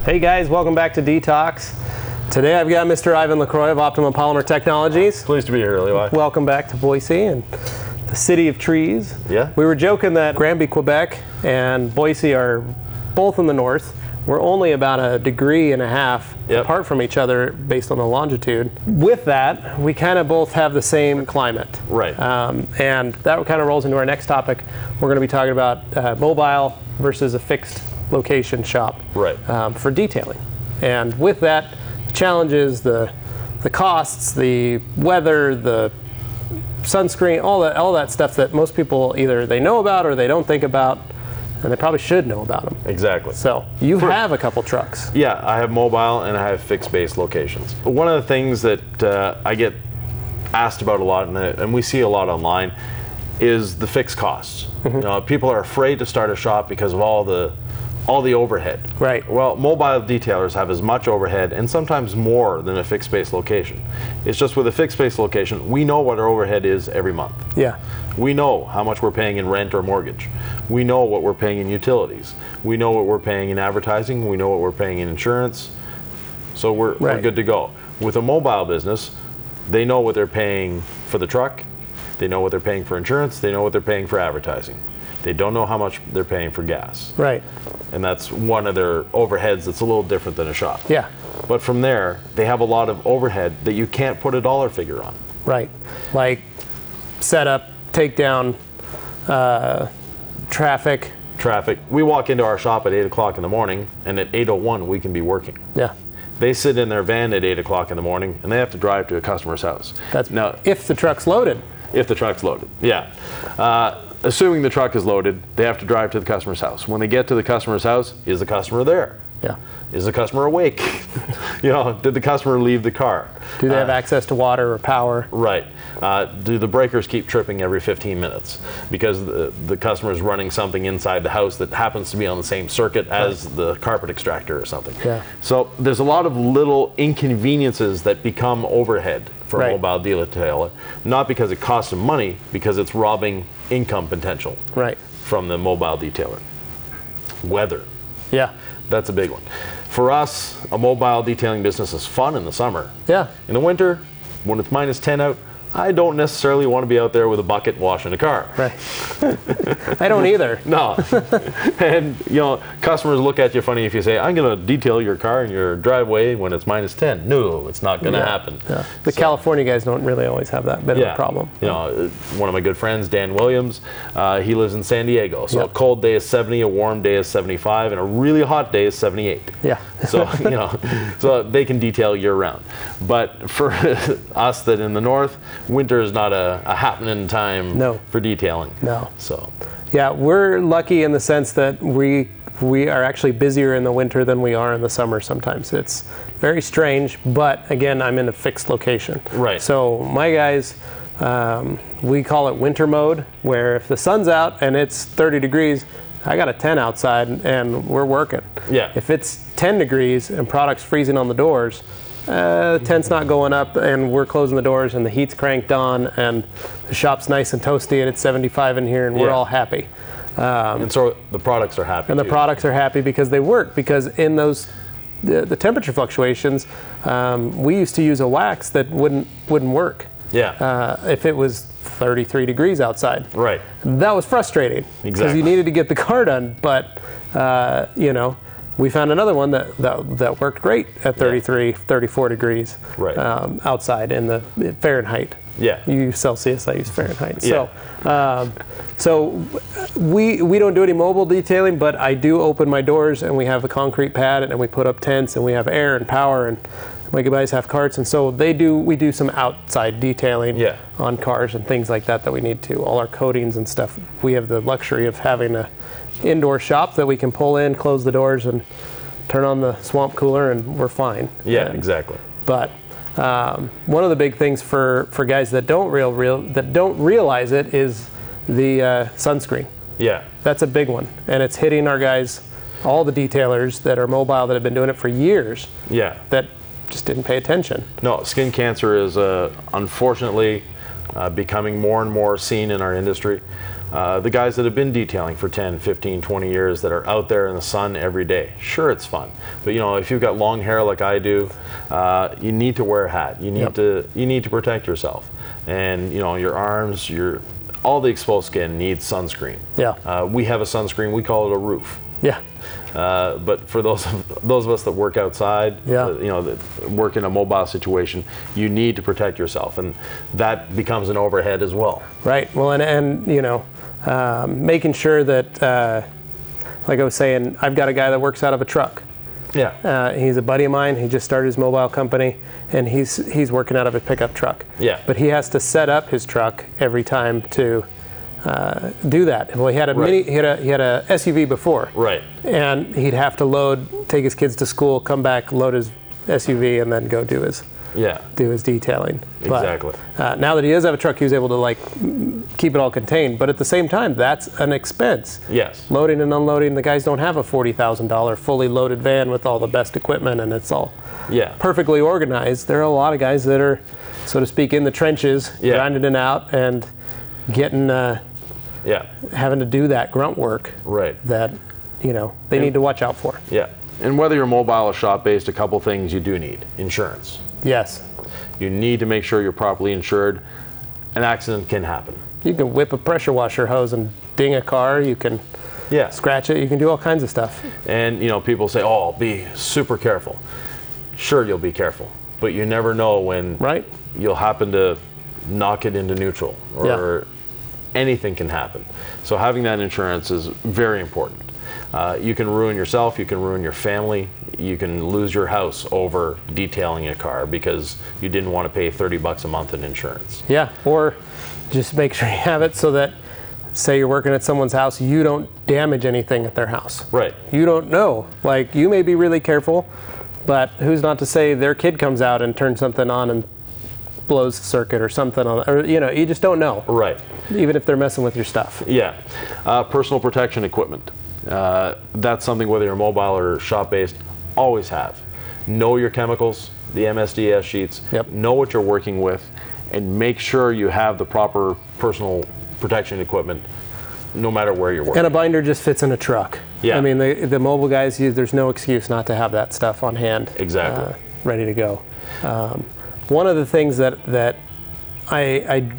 Hey guys, welcome back to DETALKS. Today I've got Mr. Yvan Lacroix of Optimum Polymer Technologies. Pleased to be here, Levi. Welcome back to Boise and the city of trees. Yeah. We were joking that Granby, Quebec and Boise are both in the north. We're only about 1.5 degrees apart from each other based on the longitude. With that, we kind of both have the same climate. Right. And that kind of rolls into our next topic. We're going to be talking about mobile versus a fixed location shop for detailing. And with that, the challenges, the costs, the weather, the sunscreen, all that stuff that most people either they know about or they don't think about, and they probably should know about them. Exactly. So you have a couple trucks. Yeah, I have mobile and I have fixed base locations. One of the things that I get asked about a lot, and we see a lot online, is the fixed costs. People are afraid to start a shop because of all the overhead. Right. Well, mobile detailers have as much overhead and sometimes more than a fixed base location. It's just with a fixed base location, we know what our overhead is every month. Yeah. We know how much we're paying in rent or mortgage. We know what we're paying in utilities. We know what we're paying in advertising. We know what we're paying in insurance. So we're good to go. With a mobile business, they know what they're paying for the truck. They know what they're paying for insurance. They know what they're paying for advertising. They don't know how much they're paying for gas. Right. And that's one of their overheads that's a little different than a shop. Yeah. But from there, they have a lot of overhead that you can't put a dollar figure on. Right. Like setup, takedown, traffic. We walk into our shop at 8 o'clock in the morning, and at 8:01 we can be working. Yeah. They sit in their van at 8 o'clock in the morning, and they have to drive to a customer's house. That's now if the truck's loaded. If the truck's loaded, yeah. Assuming the truck is loaded, they have to drive to the customer's house. When they get to the customer's house, is the customer there? Yeah. Is the customer awake? Did the customer leave the car? Do they have access to water or power? Right. Do the breakers keep tripping every 15 minutes because the customer is running something inside the house that happens to be on the same circuit as the carpet extractor or something? Yeah. So there's a lot of little inconveniences that become overhead for a mobile detailer, not because it costs them money, because it's robbing income potential from the mobile detailer. Weather. Yeah. That's a big one. For us, a mobile detailing business is fun in the summer. Yeah. In the winter, when it's minus 10 out, I don't necessarily want to be out there with a bucket washing a car. Right. I don't either. No. And, customers look at you funny if you say, I'm going to detail your car in your driveway when it's minus 10. No, it's not going to happen. Yeah. The California guys don't really always have that bit of a problem. One of my good friends, Dan Williams, he lives in San Diego. So a cold day is 70, a warm day is 75, and a really hot day is 78. Yeah. So, so they can detail year round. But for us that in the north, winter is not a happening time for detailing. No. So. Yeah, we're lucky in the sense that we are actually busier in the winter than we are in the summer sometimes. It's very strange, but again, I'm in a fixed location. Right. So my guys, we call it winter mode, where if the sun's out and it's 30 degrees, I got a 10 outside and we're working. Yeah. If it's 10 degrees and product's freezing on the doors, tent's not going up and we're closing the doors and the heat's cranked on and the shop's nice and toasty and it's 75 in here and we're all happy. And so the products are happy. And the products are happy because they work, because in those the temperature fluctuations, we used to use a wax that wouldn't work. Yeah. If it was 33 degrees outside. Right. That was frustrating. Exactly. Because you needed to get the car done, but we found another one that worked great at 33, 34 degrees outside in the Fahrenheit. Yeah. You use Celsius, I use Fahrenheit. Yeah. So we don't do any mobile detailing, but I do open my doors and we have a concrete pad and we put up tents and we have air and power and my guys have carts, and so we do some outside detailing on cars and things like that we need to. All our coatings and stuff. We have the luxury of having a indoor shop that we can pull in, close the doors, and turn on the swamp cooler, and we're fine. Yeah, exactly. But one of the big things for guys that don't realize it is the sunscreen. Yeah. That's a big one, and it's hitting our guys, all the detailers that are mobile that have been doing it for years. Yeah. That just didn't pay attention. No, skin cancer is unfortunately becoming more and more seen in our industry. The guys that have been detailing for 10, 15, 20 years that are out there in the sun every day, sure, it's fun. But you know, if you've got long hair like I do, you need to wear a hat. You need to protect yourself. And you know, your arms, all the exposed skin needs sunscreen. Yeah. We have a sunscreen, we call it a roof. Yeah. But for those of us that work outside, you know, that work in a mobile situation, you need to protect yourself, and that becomes an overhead as well. Right. Well, and you know, making sure that, like I was saying, I've got a guy that works out of a truck. Yeah. He's a buddy of mine. He just started his mobile company, and he's working out of a pickup truck. Yeah. But he has to set up his truck every time to do that. Well, he had a he had a SUV before. Right. And he'd have to take his kids to school, come back, load his SUV, and then go do his detailing. Exactly. But, now that he does have a truck, he was able to like keep it all contained. But at the same time, that's an expense. Yes. Loading and unloading. The guys don't have a $40,000 fully loaded van with all the best equipment, and it's all perfectly organized. There are a lot of guys that are, so to speak, in the trenches, grinding it out and getting having to do that grunt work that, you know, they need to watch out for. Yeah. And whether you're mobile or shop-based, a couple things you do need. Insurance. Yes. You need to make sure you're properly insured. An accident can happen. You can whip a pressure washer hose and ding a car. You can scratch it. You can do all kinds of stuff. And, you know, people say, oh, be super careful. Sure, you'll be careful. But you never know when you'll happen to knock it into neutral or anything can happen. So having that insurance is very important. You can ruin yourself, you can ruin your family, you can lose your house over detailing a car because you didn't want to pay $30 a month in insurance. Yeah, or just make sure you have it so that, say you're working at someone's house, you don't damage anything at their house. Right. You don't know. Like, you may be really careful, but who's not to say their kid comes out and turns something on and blows the circuit or something on, or you know, you just don't know. Right. Even if they're messing with your stuff. Yeah. Personal protection equipment. That's something, whether you're mobile or shop-based, always have. Know your chemicals, the MSDS sheets, know what you're working with, and make sure you have the proper personal protection equipment no matter where you're working. And a binder just fits in a truck. Yeah. I mean, the mobile guys, there's no excuse not to have that stuff on hand. Exactly. Ready to go. One of the things that I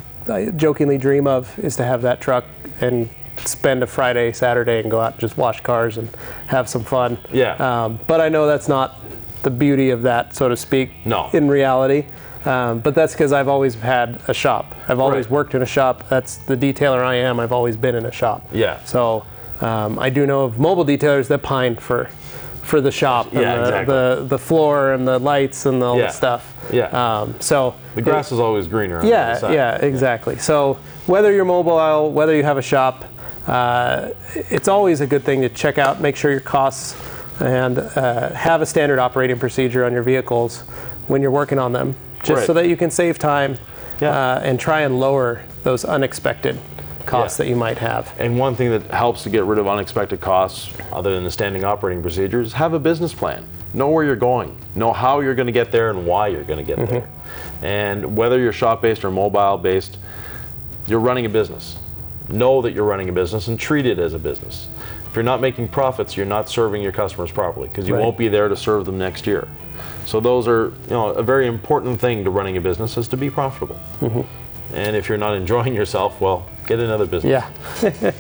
jokingly dream of is to have that truck and spend a Friday, Saturday, and go out and just wash cars and have some fun. Yeah. But I know that's not the beauty of that, so to speak, in reality. But that's because I've always had a shop. I've always worked in a shop. That's the detailer I am. I've always been in a shop. Yeah. So I do know of mobile detailers that pine for the shop and the floor and the lights and all the stuff. Yeah. So the grass is always greener on the other side. Yeah, exactly. So whether you're mobile, whether you have a shop, it's always a good thing to check out, make sure your costs, and have a standard operating procedure on your vehicles when you're working on them, just so that you can save time and try and lower those unexpected costs that you might have. And one thing that helps to get rid of unexpected costs, other than the standing operating procedures, have a business plan. Know where you're going. Know how you're going to get there and why you're going to get there. And whether you're shop-based or mobile-based, you're running a business. Know that you're running a business and treat it as a business. If you're not making profits, you're not serving your customers properly, because you won't be there to serve them next year. So those are, you know, a very important thing to running a business is to be profitable. And if you're not enjoying yourself, well, get another business. Yeah.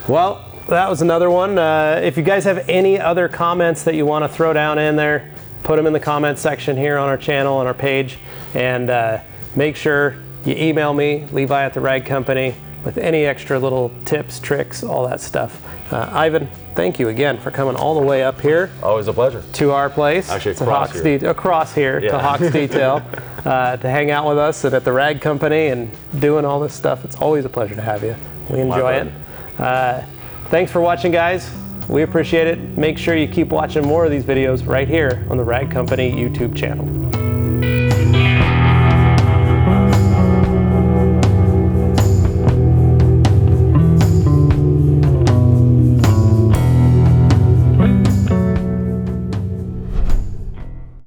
Well, that was another one. If you guys have any other comments that you want to throw down in there, put them in the comments section here on our channel, on our page, and make sure you email me, Levi at the Rag Company, with any extra little tips, tricks, all that stuff. Ivan, thank you again for coming all the way up here. Always a pleasure. To our place. Actually, across here to Hawks Detail, to hang out with us and at the Rag Company and doing all this stuff. It's always a pleasure to have you. We enjoy it. Thanks for watching, guys. We appreciate it. Make sure you keep watching more of these videos right here on the Rag Company YouTube channel.